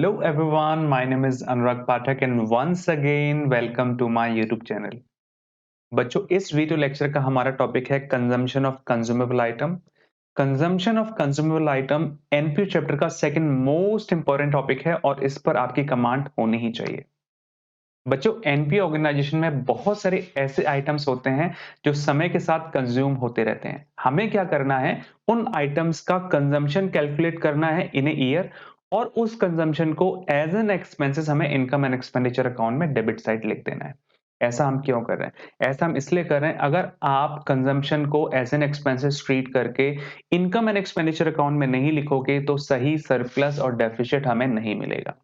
Hello everyone, my name is Anurag Pathak and once again welcome to my YouTube channel। बच्चों इस video lecture का हमारा topic है consumption of consumable item. Consumption of consumable item NPO chapter का second most important topic है और इस पर आपकी कमांड होनी ही चाहिए। बच्चों एनपीओ ऑर्गेनाइजेशन में बहुत सारे ऐसे आइटम्स होते हैं जो समय के साथ कंज्यूम होते रहते हैं। हमें क्या करना है, उन आइटम्स का कंजम्पशन कैलकुलेट करना है इन ए ईयर और उस कंजम्पशन को एज एन एक्सपेंसेस हमें इनकम एंड एक्सपेंडिचर अकाउंट में डेबिट साइड लिख देना है। ऐसा हम क्यों कर रहे हैं? ऐसा हम इसलिए कर रहे हैं, अगर आप कंजम्पशन को एज एन एक्सपेंसेस ट्रीट करके इनकम एंड एक्सपेंडिचर अकाउंट में नहीं लिखोगे तो सही सरप्लस और डेफिसिट हमें नहीं मिलेगा।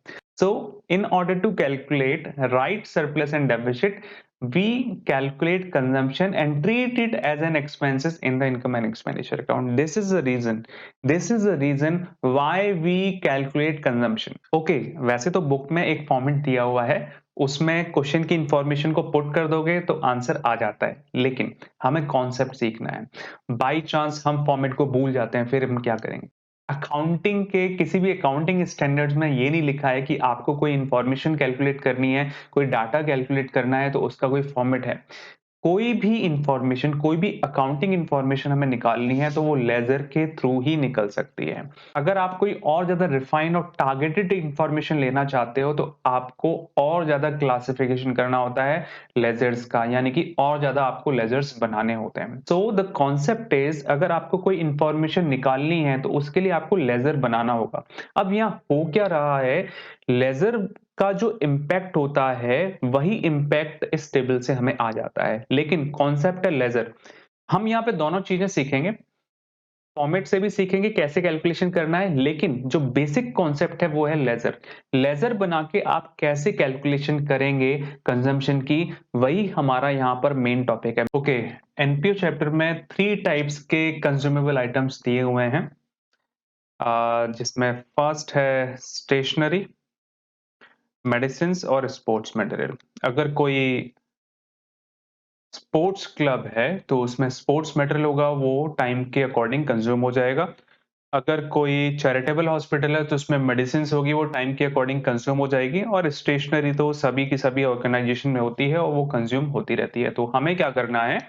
So, in order to calculate right surplus and deficit, we calculate consumption and treat it as an expenses in the income and expenditure account. This is the reason. This is the reason why we calculate consumption. Okay, वैसे तो book में एक format दिया हुआ है, उसमें question की information को पुट कर दोगे तो आंसर आ जाता है, लेकिन हमें कॉन्सेप्ट सीखना है। बाई चांस हम फॉर्मेट को भूल जाते हैं, फिर हम क्या करेंगे? अकाउंटिंग के किसी भी अकाउंटिंग स्टैंडर्ड्स में ये नहीं लिखा है कि आपको कोई इंफॉर्मेशन कैलकुलेट करनी है, कोई डाटा कैलकुलेट करना है तो उसका कोई फॉर्मेट है। कोई भी इंफॉर्मेशन, कोई भी अकाउंटिंग इंफॉर्मेशन हमें निकालनी है तो वो लेजर के थ्रू ही निकल सकती है। अगर आप कोई और ज्यादा रिफाइंड और टारगेटेड इंफॉर्मेशन लेना चाहते हो तो आपको और ज्यादा क्लासिफिकेशन करना होता है लेजर्स का, यानी कि और ज्यादा आपको लेजर्स बनाने होते हैं। सो द कॉन्सेप्ट इज, अगर आपको कोई इंफॉर्मेशन निकालनी है तो उसके लिए आपको लेजर बनाना होगा। अब यहाँ हो क्या रहा है, लेजर का जो इम्पैक्ट होता है वही इम्पैक्ट इस टेबल से हमें आ जाता है, लेकिन कॉन्सेप्ट है लेजर। हम यहाँ पे दोनों चीजें सीखेंगे, फॉर्मेट से भी सीखेंगे कैसे कैलकुलेशन करना है, लेकिन जो बेसिक कॉन्सेप्ट है वो है लेजर। लेजर बना के आप कैसे कैलकुलेशन करेंगे कंजम्पशन की, वही हमारा यहाँ पर मेन टॉपिक है। ओके, एनपीओ चैप्टर में 3 टाइप्स के कंज्यूमेबल आइटम्स दिए हुए हैं, जिसमें फर्स्ट है स्टेशनरी, मेडिसिन और स्पोर्ट्स मटेरियल। अगर कोई स्पोर्ट्स क्लब है तो उसमें स्पोर्ट्स मटेरियल होगा, वो टाइम के अकॉर्डिंग कंज्यूम हो जाएगा। अगर कोई चैरिटेबल हॉस्पिटल है तो उसमें मेडिसिन होगी, वो टाइम के अकॉर्डिंग कंज्यूम हो जाएगी। और स्टेशनरी तो सभी की सभी ऑर्गेनाइजेशन में होती है और वो कंज्यूम होती रहती है। तो हमें क्या करना है,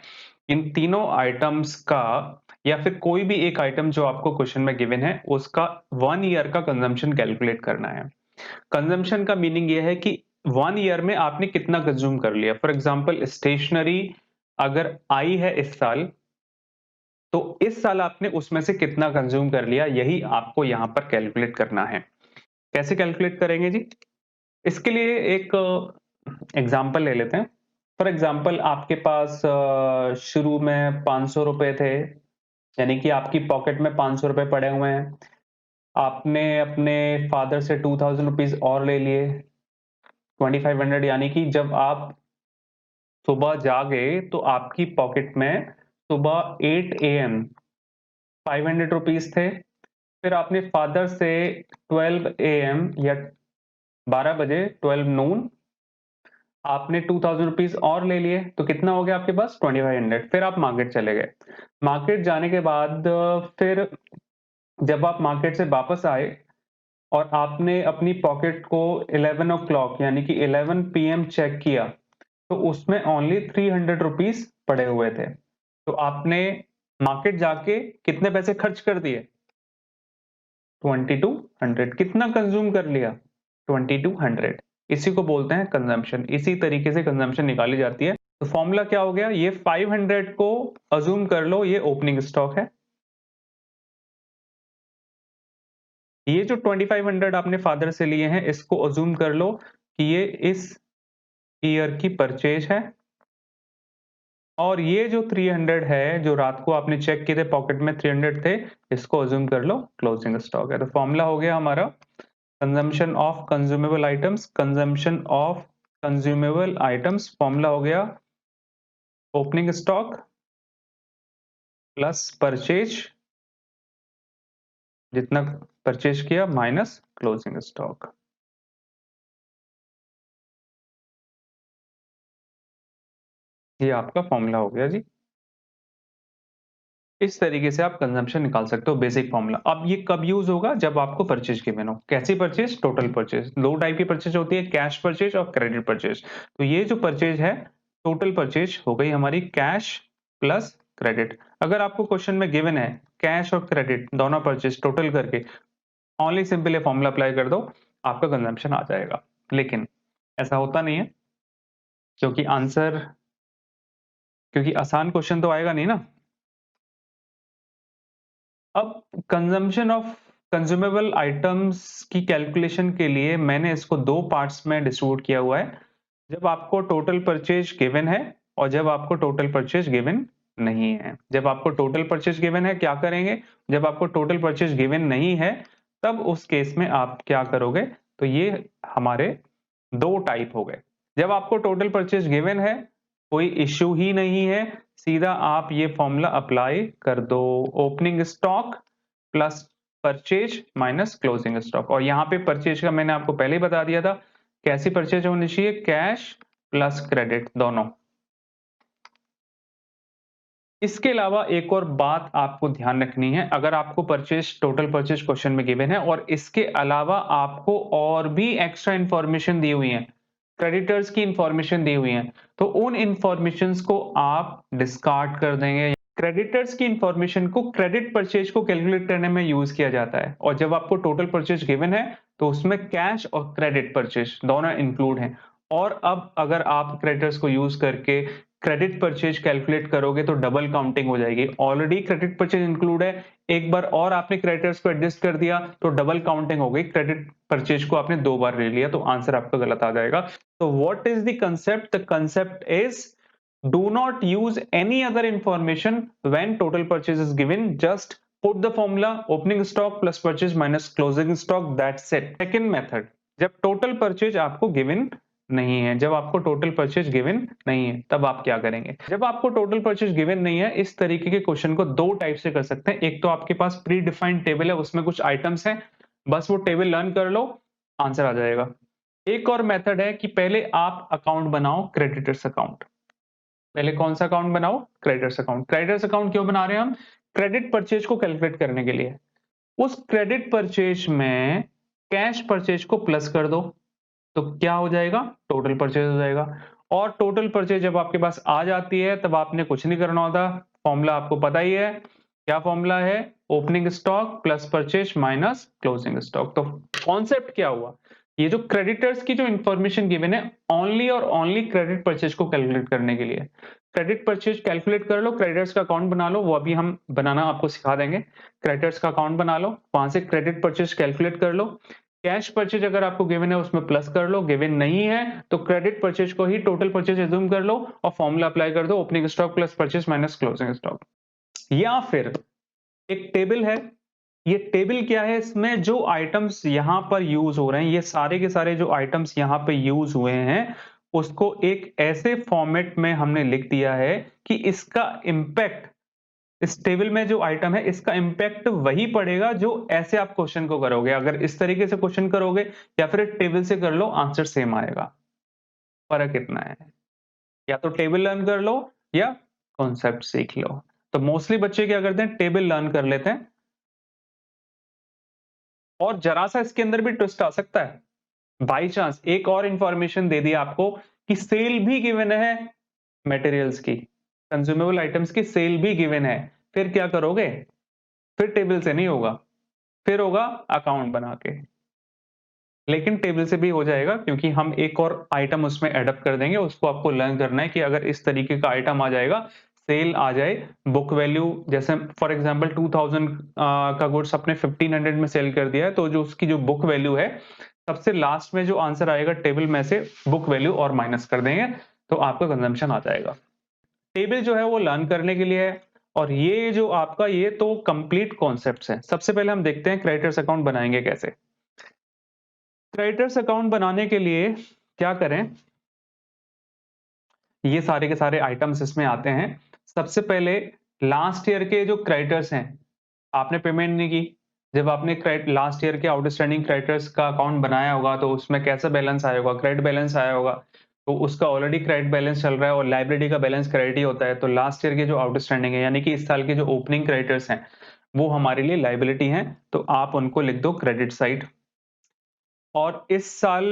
इन तीनों आइटम्स का या फिर कोई भी एक आइटम जो आपको क्वेश्चन में गिवन है उसका 1 ईयर का कंजम्पशन कैलकुलेट करना है। कंजम्पशन का मीनिंग ये है कि 1 ईयर में आपने कितना कंज्यूम कर लिया। फॉर एग्जांपल स्टेशनरी अगर आई है इस साल, तो इस साल आपने उसमें से कितना कंज्यूम कर लिया, यही आपको यहां पर कैलकुलेट करना है। कैसे कैलकुलेट करेंगे जी? इसके लिए एक एग्जांपल ले लेते हैं। फॉर एग्जांपल आपके पास शुरू में 500 रुपए थे, यानी कि आपकी पॉकेट में 500 रुपए पड़े हुए हैं। आपने अपने फादर से 2000 रुपीज और ले लिए, 2500, यानी कि जब आप सुबह जागे तो आपकी पॉकेट में सुबह 8 AM 500 रुपीज थे। फिर आपने फादर से 12 AM या 12 बजे 12 नून आपने 2000 रुपीज और ले लिए, तो कितना हो गया आपके पास 2500। फिर आप मार्केट चले गए। मार्केट जाने के बाद फिर जब आप मार्केट से वापस आए और आपने अपनी पॉकेट को 11 o'clock यानी कि 11 PM चेक किया, तो उसमें ओनली 300 रुपीज पड़े हुए थे। तो आपने मार्केट जाके कितने पैसे खर्च कर दिए? 2200। कितना कंज्यूम कर लिया? 2200। इसी को बोलते हैं कंजम्पशन। इसी तरीके से कंजम्पशन निकाली जाती है। तो फॉर्मूला क्या हो गया, ये 500 को अज्यूम कर लो ये ओपनिंग स्टॉक है। ये जो 2500 आपने फादर से लिए हैं इसको अज्यूम कर लो कि ये इस ईयर की परचेज है। और ये जो 300 है, जो रात को आपने चेक किए थे पॉकेट में 300 थे, इसको अज्यूम कर लो क्लोजिंग स्टॉक है। तो फॉर्मूला हो गया हमारा consumption of consumable items. Consumption of consumable items formula हो गया ओपनिंग स्टॉक प्लस परचेज, जितना परचेज किया माइनस क्लोजिंग स्टॉक। ये आपका फॉर्मूला हो गया जी। इस तरीके से आप कंजम्पशन निकाल सकते हो, बेसिक फॉर्मूला। अब ये कब यूज होगा? जब आपको परचेज गिवन हो। कैसी परचेज? Total purchase. दो टाइप की परचेज होती है, कैश परचेज और क्रेडिट परचेज। तो ये जो परचेज है, टोटल परचेज हो गई हमारी कैश प्लस क्रेडिट। अगर आपको क्वेश्चन में गिवन है कैश और क्रेडिट दोनों परचेज टोटल करके, ओनली सिंपल ये फॉर्मूला अप्लाई कर दो, आपका कंजम्पशन आ जाएगा। लेकिन ऐसा होता नहीं है, क्योंकि आसान क्वेश्चन तो आएगा नहीं ना। अब कंजम्पशन ऑफ कंज्यूमेबल आइटम्स की कैलकुलेशन के लिए मैंने इसको दो पार्ट्स में डिस्ट्रीब्यूट किया हुआ है। जब आपको टोटल परचेज गिवन है और जब आपको टोटल परचेज गिवन नहीं है। जब आपको टोटल परचेज गिवन है क्या करेंगे? जब आपको टोटल परचेज गिवन नहीं है, तब उस केस में आप क्या करोगे? तो ये हमारे दो टाइप हो गए। जब आपको टोटल परचेज गिवन है, कोई इश्यू ही नहीं है, सीधा आप ये फॉर्मूला अप्लाई कर दो। Opening stock plus purchase minus closing stock. और यहाँ पे परचेज का मैंने आपको पहले ही बता दिया था, कैसी परचेज होनी चाहिए? कैश प्लस क्रेडिट दोनों। इसके अलावा एक और बात आपको ध्यान रखनी है, अगर आपको परचेज टोटल परचेज क्वेश्चन में गिवन है और इसके अलावा आपको और भी एक्स्ट्रा इंफॉर्मेशन दी हुई है, क्रेडिटर्स की इंफॉर्मेशन दी हुई है, तो उन इंफॉर्मेशंस को आप डिस्कार्ड कर देंगे। क्रेडिटर्स की इंफॉर्मेशन को क्रेडिट परचेज को कैलकुलेट करने में यूज किया जाता है, और जब आपको टोटल परचेज गिवन है तो उसमें कैश और क्रेडिट परचेज दोनों इंक्लूड हैं। और अब अगर आप क्रेडिटर्स को यूज करके क्रेडिट परचेज कैलकुलेट करोगे तो डबल काउंटिंग हो जाएगी। ऑलरेडी क्रेडिट परचेज इंक्लूड है, एक बार और आपने क्रेडिटर्स को एडजस्ट कर दिया तो डबल काउंटिंग हो गई। क्रेडिट परचेज को आपने दो बार ले लिया, तो आंसर आपका गलत आ जाएगा। तो what is the concept? The concept is do not use any other information when total purchase is given. Just put the formula opening stock plus purchase minus closing stock, that's it. Second method, जब total purchase आपको given नहीं है, जब आपको total purchase given नहीं है, तब आप क्या करेंगे? जब आपको टोटल परचेज गिवन नहीं है, इस तरीके के क्वेश्चन को दो टाइप से कर सकते हैं। एक तो आपके पास प्री डिफाइंड टेबल है, उसमें कुछ आइटम्स हैं, बस वो टेबल लर्न कर लो, आंसर आ जाएगा। एक और मेथड है कि पहले आप अकाउंट बनाओ, क्रेडिटर्स अकाउंट। पहले कौन सा अकाउंट बनाओ? Creditors account. क्रेडिटर्स अकाउंट क्यों बना रहे हैं हम? क्रेडिट परचेज को कैलकुलेट करने के लिए। उस क्रेडिट परचेज में कैश परचेज को प्लस कर दो, तो क्या हो जाएगा? टोटल परचेज हो जाएगा। और टोटल परचेज जब आपके पास आ जाती है, तब आपने कुछ नहीं करना होता, फॉर्मूला आपको पता ही है। क्या फॉर्मूला है? Opening stock plus purchase minus closing stock. तो कॉन्सेप्ट क्या हुआ? ये जो क्रेडिटर्स की जो इंफॉर्मेशन गिवन है, ओनली और ओनली क्रेडिट परचेज को कैलकुलेट करने के लिए। क्रेडिट परचेज कैलकुलेट कर लो, क्रेडिटर्स का अकाउंट बना लो, वो अभी हम बनाना आपको सिखा देंगे। क्रेडिटर्स का अकाउंट बना लो, वहां से क्रेडिट परचेज कैलकुलेट कर लो। कैश परचेज अगर आपको गिवन है उसमें प्लस कर लो, गिवन नहीं है तो क्रेडिट परचेज को ही टोटल परचेज एज्यूम कर लो और फॉर्मूला अप्लाई कर दो, opening stock plus purchase minus closing stock. या फिर एक टेबल है, ये टेबल क्या है? इसमें जो आइटम्स यहां पर यूज हो रहे हैं, ये सारे के सारे जो आइटम्स यहां पे यूज हुए हैं, उसको एक ऐसे फॉर्मेट में हमने लिख दिया है कि इसका इंपैक्ट, इस टेबल में जो आइटम है इसका इंपैक्ट वही पड़ेगा जो ऐसे आप क्वेश्चन को करोगे। अगर इस तरीके से क्वेश्चन करोगे या फिर टेबल से कर लो, आंसर सेम आएगा। फर्क इतना है, या तो टेबल लर्न कर लो या कॉन्सेप्ट सीख लो। तो मोस्टली बच्चे क्या करते हैं? टेबल लर्न कर लेते हैं, और जरा सा इसके अंदर भी ट्विस्ट आ सकता है। बाई चांस एक और इंफॉर्मेशन दे दी आपको कि सेल भी गिवन है, मटेरियल्स की, कंज्यूमेबल आइटम्स की सेल भी गिवन है, फिर क्या करोगे? फिर टेबल से नहीं होगा, फिर होगा अकाउंट बना के। लेकिन टेबल से भी हो जाएगा, क्योंकि हम एक और आइटम उसमें एडअप कर देंगे। उसको आपको लर्न करना है कि अगर इस तरीके का आइटम आ जाएगा, सेल आ जाए, बुक वैल्यू, जैसे फॉर एग्जांपल 2000 का गुड्स अपने 1500 में सेल कर दिया है, तो जो उसकी जो बुक वैल्यू है, सबसे लास्ट में जो आंसर आएगा टेबल में से बुक वैल्यू और माइनस कर देंगे, तो आपका कंजम्पशन आ जाएगा। टेबल जो है वो लर्न करने के लिए है, और ये जो आपका, ये तो कंप्लीट कॉन्सेप्ट्स है। सबसे पहले हम देखते हैं क्रेडिटर्स अकाउंट बनाएंगे कैसे। क्रेडिटर्स अकाउंट बनाने के लिए क्या करें? ये सारे के सारे आइटम्स इसमें आते हैं। सबसे पहले लास्ट ईयर के जो क्रेडिटर्स हैं, आपने पेमेंट नहीं की, जब आपने लास्ट ईयर के आउटस्टैंडिंग क्रेडिटर्स का अकाउंट बनाया होगा तो उसमें कैसा बैलेंस आया होगा? क्रेडिट बैलेंस आया होगा। तो उसका ऑलरेडी क्रेडिट बैलेंस चल रहा है और लायबिलिटी का बैलेंस क्रेडिट ही होता है, तो लास्ट ईयर के जो आउटस्टैंडिंग है यानी कि इस साल के जो ओपनिंग क्रेडिटर्स हैं वो हमारे लिए लायबिलिटी हैं, तो आप उनको लिख दो क्रेडिट साइड। और इस साल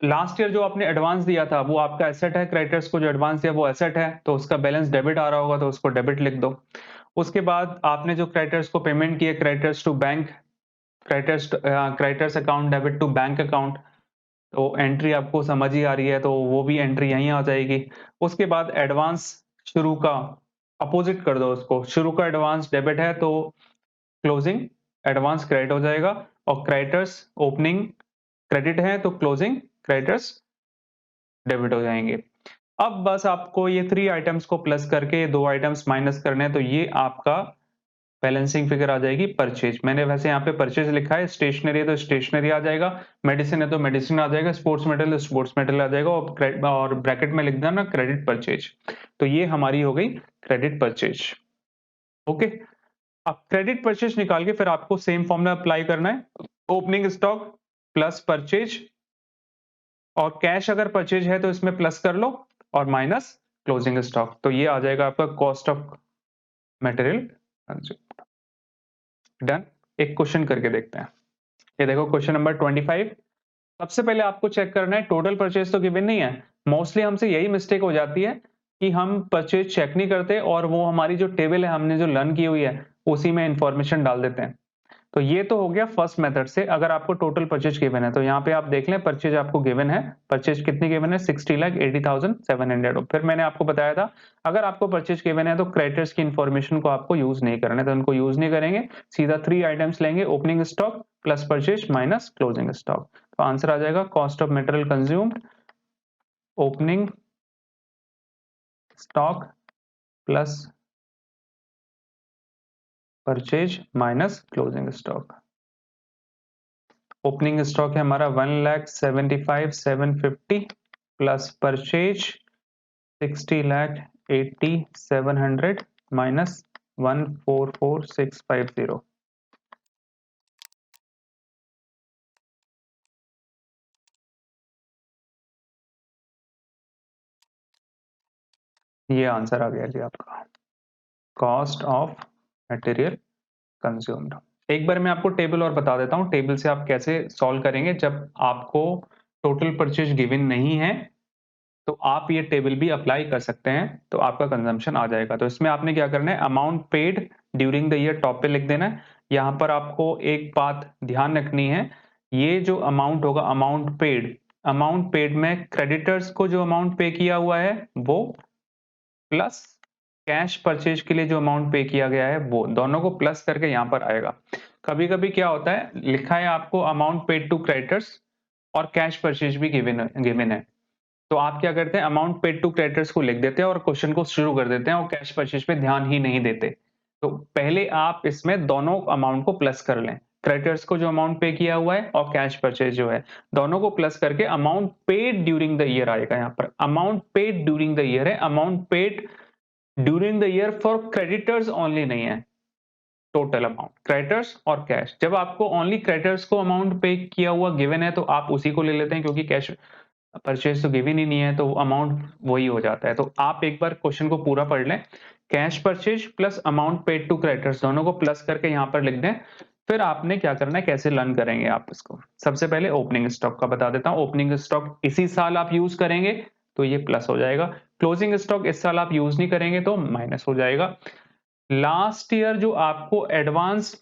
लास्ट ईयर जो आपने एडवांस दिया था वो आपका एसेट है, क्रेडिटर्स को जो एडवांस दिया वो एसेट है, तो उसका बैलेंस डेबिट आ रहा होगा तो उसको डेबिट लिख दो। उसके बाद आपने जो क्रेडिटर्स को पेमेंट किए, creditors to bank, creditors account debit to bank account, तो एंट्री आपको समझ ही आ रही है, तो वो भी एंट्री यहीं आ जाएगी। उसके बाद एडवांस शुरू का अपोजिट कर दो उसको, शुरू का एडवांस डेबिट है तो क्लोजिंग एडवांस क्रेडिट हो जाएगा, और क्रेडिटर्स ओपनिंग क्रेडिट है तो क्लोजिंग क्रेडिटर्स डेबिट हो जाएंगे। अब बस आपको ये 3 आइटम्स को प्लस करके ये 2 आइटम्स माइनस करने हैं, तो ये आपका बैलेंसिंग फिगर आ जाएगी परचेज। मैंने वैसे यहाँ पे परचेज लिखा है, स्टेशनरी है तो स्टेशनरी आ जाएगा, मेडिसिन है तो मेडिसिन आ जाएगा, स्पोर्ट्स मेटल है स्पोर्ट्स मेटल आ जाएगा, और ब्रैकेट में लिख देना क्रेडिट परचेज। तो ये हमारी हो गई क्रेडिट परचेज। ओके, अब क्रेडिट परचेज निकाल के फिर आपको सेम फॉर्मूला अप्लाई करना है, ओपनिंग स्टॉक प्लस परचेज, और कैश अगर परचेज है तो इसमें प्लस कर लो, और माइनस क्लोजिंग स्टॉक, तो ये आ जाएगा आपका कॉस्ट ऑफ मटेरियल। डन। एक क्वेश्चन करके देखते हैं। ये देखो क्वेश्चन नंबर 25। सबसे पहले आपको चेक करना है टोटल परचेज तो गिवन नहीं है। मोस्टली हमसे यही मिस्टेक हो जाती है कि हम परचेज चेक नहीं करते और वो हमारी जो टेबल है हमने जो लर्न की हुई है उसी में इंफॉर्मेशन डाल देते हैं। तो ये तो हो गया फर्स्ट मेथड से। अगर आपको टोटल परचेज गिवन है तो यहाँ पे आप देख लें परचेज आपको गिवन है, परचेज कितनी गिवन है 60,80,700। फिर मैंने आपको बताया था अगर आपको परचेज गिवन है तो क्रेडिटर्स की इंफॉर्मेशन को आपको यूज नहीं करना है, तो उनको यूज नहीं करेंगे, सीधा 3 आइटम्स लेंगे, opening stock plus purchase minus closing stock. तो आंसर आ जाएगा cost of material consumed opening stock plus purchase minus closing stock. Opening stock है हमारा 1,75,750 प्लस परचेज 60,80,700 माइनस 144,650। ये आंसर आ गया जी आपका कॉस्ट ऑफ मटेरियल कंज्यूम्ड। एक बार मैं आपको टेबल और बता देता हूं, टेबल से आप कैसे सॉल्व करेंगे जब आपको टोटल परचेज गिवन नहीं है, तो आप ये टेबल भी अप्लाई कर सकते हैं, तो आपका कंजम्पशन आ जाएगा। तो इसमें आपने क्या करना है, amount paid during the year top पे लिख देना है। यहाँ पर आपको एक बात ध्यान रखनी है, ये जो अमाउंट होगा अमाउंट पेड में क्रेडिटर्स को जो अमाउंट पे किया हुआ है वो, प्लस कैश परचेज के लिए जो अमाउंट पे किया गया है वो, दोनों को प्लस करके यहाँ पर आएगा। कभी कभी क्या होता है, लिखा है आपको अमाउंट पेड टू क्रेडिटर्स और कैश परचेज भी गिवन है, तो आप क्या करते हैं अमाउंट पेड टू क्रेडिटर्स को लिख देते हैं और क्वेश्चन को शुरू कर देते हैं और कैश परचेज पे ध्यान ही नहीं देते। तो पहले आप इसमें दोनों अमाउंट को प्लस कर लें, क्रेडिटर्स को जो अमाउंट पे किया हुआ है और कैश परचेज जो है, दोनों को प्लस करके amount paid during the year आएगा। यहाँ पर amount paid during the year है, amount paid during the year for creditors only नहीं है, टोटल अमाउंट क्रेडिटर्स और कैश। जब आपको ओनली क्रेडिटर्स को अमाउंट पे किया हुआ गिवन है तो आप उसी को ले लेते हैं, क्योंकि कैश परचेज तो गिवन ही नहीं है तो अमाउंट वही हो जाता है। तो आप एक बार क्वेश्चन को पूरा पढ़ लें, cash purchase plus amount paid to creditors दोनों को प्लस करके यहाँ पर लिख दें। फिर आपने क्या करना है, कैसे लर्न करेंगे आप इसको। सबसे पहले ओपनिंग स्टॉक का बता देता हूं, ओपनिंग स्टॉक इसी साल आप यूज करेंगे तो ये प्लस हो जाएगा, क्लोजिंग स्टॉक इस साल आप यूज नहीं करेंगे तो माइनस हो जाएगा। लास्ट ईयर जो आपको एडवांस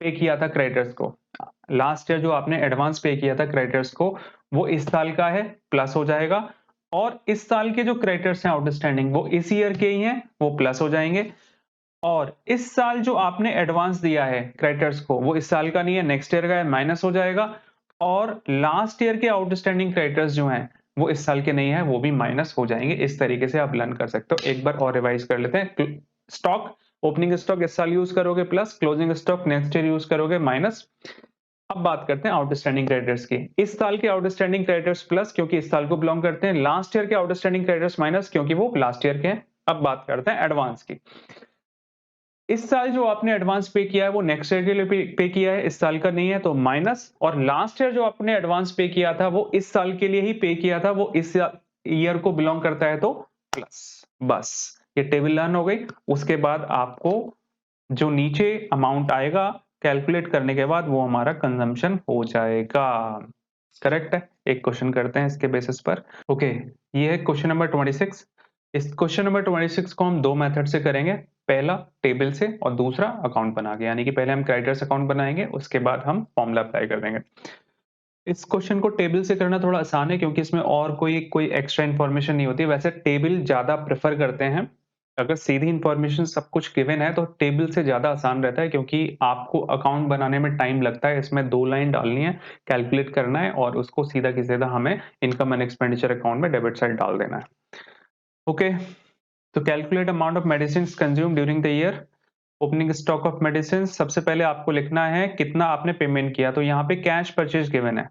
पे किया था क्रेडिटर्स को, लास्ट ईयर जो आपने एडवांस पे किया था क्रेडिटर्स को वो इस साल का है, प्लस हो जाएगा। और इस साल के जो क्रेडिटर्स हैं आउटस्टैंडिंग वो इस ईयर के ही हैं, वो प्लस हो जाएंगे। और इस साल जो आपने एडवांस दिया है क्रेडिटर्स को वो इस साल का नहीं है, नेक्स्ट ईयर का है, माइनस हो जाएगा। और लास्ट ईयर के आउटस्टैंडिंग क्रेडिटर्स जो हैं वो इस साल के नहीं है, वो भी माइनस हो जाएंगे। इस तरीके से आप लर्न कर सकते हो। एक बार और रिवाइज कर लेते हैं। स्टॉक, ओपनिंग स्टॉक इस साल यूज करोगे plus, closing stock next year use करोगे माइनस। अब बात करते हैं आउटस्टैंडिंग क्रेडिटर्स की। इस साल के आउटस्टैंडिंग क्रेडिटर्स प्लस क्योंकि इस साल को बिलोंग करते हैं, लास्ट ईयर के आउटस्टैंडिंग क्रेडिटर्स माइनस क्योंकि वो लास्ट ईयर के हैं। अब बात करते हैं एडवांस की। इस साल जो आपने एडवांस पे किया है वो नेक्स्ट ईयर के लिए पे किया है, इस साल का नहीं है तो माइनस। और लास्ट ईयर जो आपने एडवांस पे किया था वो इस साल के लिए ही पे किया था, वो इस ईयर को बिलोंग करता है तो प्लस, बस ये टेबल लर्न हो गई। उसके बाद आपको जो नीचे अमाउंट आएगा कैलकुलेट करने के बाद वो हमारा कंजम्पशन हो जाएगा। करेक्ट है। एक क्वेश्चन करते हैं इसके बेसिस पर। ओके, ये है क्वेश्चन नंबर 26। इस क्वेश्चन नंबर 26 को हम दो मेथड से करेंगे, पहला टेबल से और दूसरा अकाउंट बना के, यानी कि पहले हम क्रेडिटर्स अकाउंट बनाएंगे, उसके बाद हम फॉर्मूला अप्लाई कर देंगे। इस क्वेश्चन को टेबल से करना थोड़ा आसान है क्योंकि इसमें और कोई एक्स्ट्रा इन्फॉर्मेशन नहीं होती। वैसे टेबल ज्यादा प्रेफर करते हैं, अगर सीधी इन्फॉर्मेशन सब कुछ गिवन है तो टेबल से ज्यादा आसान रहता है क्योंकि आपको अकाउंट बनाने में टाइम लगता है। इसमें 2 लाइन डालनी है, कैलकुलेट करना है और उसको सीधा की सीधा हमें इनकम एंड एक्सपेंडिचर अकाउंट में डेबिट साइड डाल देना है। ओके, तो calculate amount of medicine consume during the year. Opening stock of medicine, सबसे पहले आपको लिखना है कितना आपने पेमेंट किया, तो यहाँ पे कैश परचेज गिवन है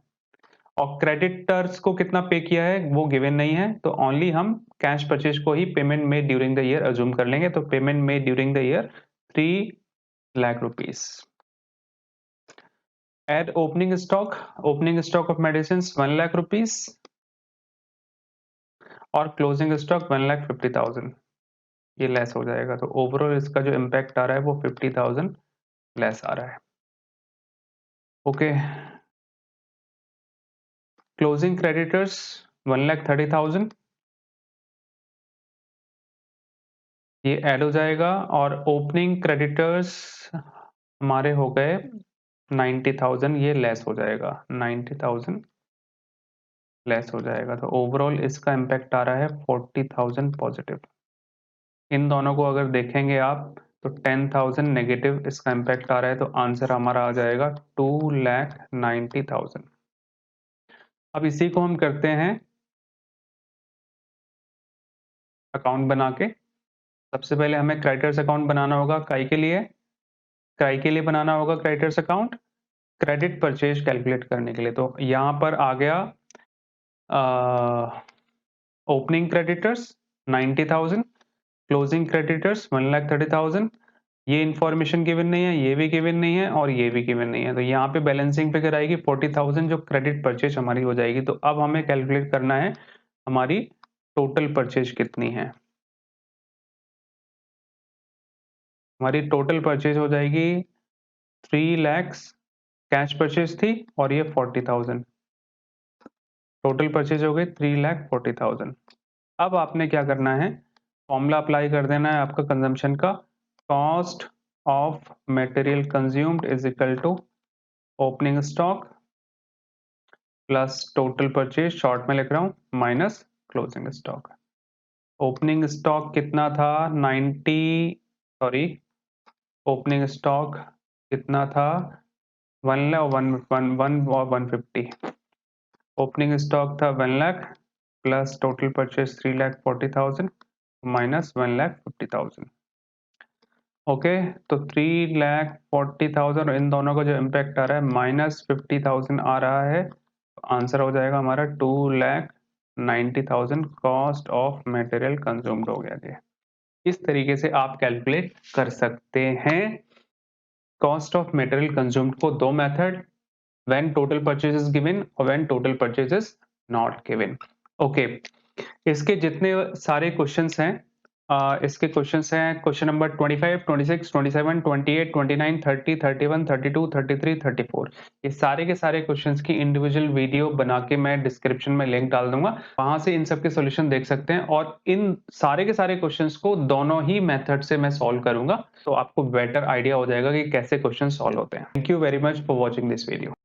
और क्रेडिटर्स को कितना पे किया है वो गिवन नहीं है, तो ओनली हम कैश परचेज को ही payment made during the year assume कर लेंगे। तो payment made during the year 3 lakh rupees. Add opening stock of medicine 1 lakh rupees और क्लोजिंग स्टॉक 1,50,000, ये लेस हो जाएगा। तो ओवरऑल इसका जो इम्पैक्ट आ रहा है वो 50,000 लेस आ रहा है। ओके, क्लोजिंग क्रेडिटर्स 1,30,000, ये ऐड हो जाएगा और ओपनिंग क्रेडिटर्स हमारे हो गए 90,000, ये लेस हो जाएगा, 90,000 लेस हो जाएगा। तो ओवरऑल इसका इम्पैक्ट आ रहा है 40,000 पॉजिटिव। इन दोनों को अगर देखेंगे आप तो 10,000 नेगेटिव इसका इम्पैक्ट आ रहा है, तो आंसर हमारा आ जाएगा 2,90,000। अब इसी को हम करते हैं अकाउंट बना के। सबसे पहले हमें क्रेडिटर्स अकाउंट बनाना होगा, काई के लिए बनाना होगा creditors account, credit purchase calculate करने के लिए। तो यहाँ पर आ गया ओपनिंग क्रेडिटर्स 90,000, क्लोजिंग क्रेडिटर्स 1,30,000। ये इन्फॉर्मेशन गिवन नहीं है, ये भी गिवन नहीं है और ये भी गिवन नहीं है, तो यहाँ पे बैलेंसिंग फिगर आएगी 40,000 जो क्रेडिट परचेज हमारी हो जाएगी। तो अब हमें कैलकुलेट करना है हमारी टोटल परचेज कितनी है। हमारी टोटल परचेज हो जाएगी 3 lakhs, कैश परचेज थी और ये 40,000, टोटल परचेज हो गई 3,40,000। अब आपने क्या करना है, फॉर्मूला अप्लाई कर देना है आपका कंजम्पशन का। Cost of material consumed is equal to opening stock plus total purchase, short में लिख रहा हूं, minus closing stock. Opening stock कितना था 90, सॉरी, ओपनिंग स्टॉक कितना था 1,150। ओपनिंग स्टॉक था 1 lakh plus total purchase 3,40,000 minus 1,50,000। Okay, तो 3,40,000 इन दोनों का जो इम्पैक्ट आ रहा है -50,000 आ रहा है, तो आंसर हो जाएगा हमारा 2,90,000 कॉस्ट ऑफ मटेरियल कंज्यूम्ड हो गया जी। इस तरीके से आप कैलकुलेट कर सकते हैं कॉस्ट ऑफ मटेरियल कंज्यूम्ड को। दो method, when total purchase is given or when total purchase is not given। Okay, इसके जितने सारे क्वेश्चंस हैं, इसके क्वेश्चंस हैं क्वेश्चन नंबर 25, 26, 27, 28, 29, 30, 31, 32, 33, 34। ये सारे के सारे क्वेश्चंस की इंडिविजुअल वीडियो बना के मैं डिस्क्रिप्शन में लिंक डाल दूंगा, वहां से इन सब के सॉल्यूशन देख सकते हैं और इन सारे के सारे क्वेश्चंस को दोनों ही मेथड से मैं सॉल्व करूंगा, तो आपको बेटर आइडिया हो जाएगा कि कैसे क्वेश्चन सॉल्व होते हैं। Thank you very much for watching this video.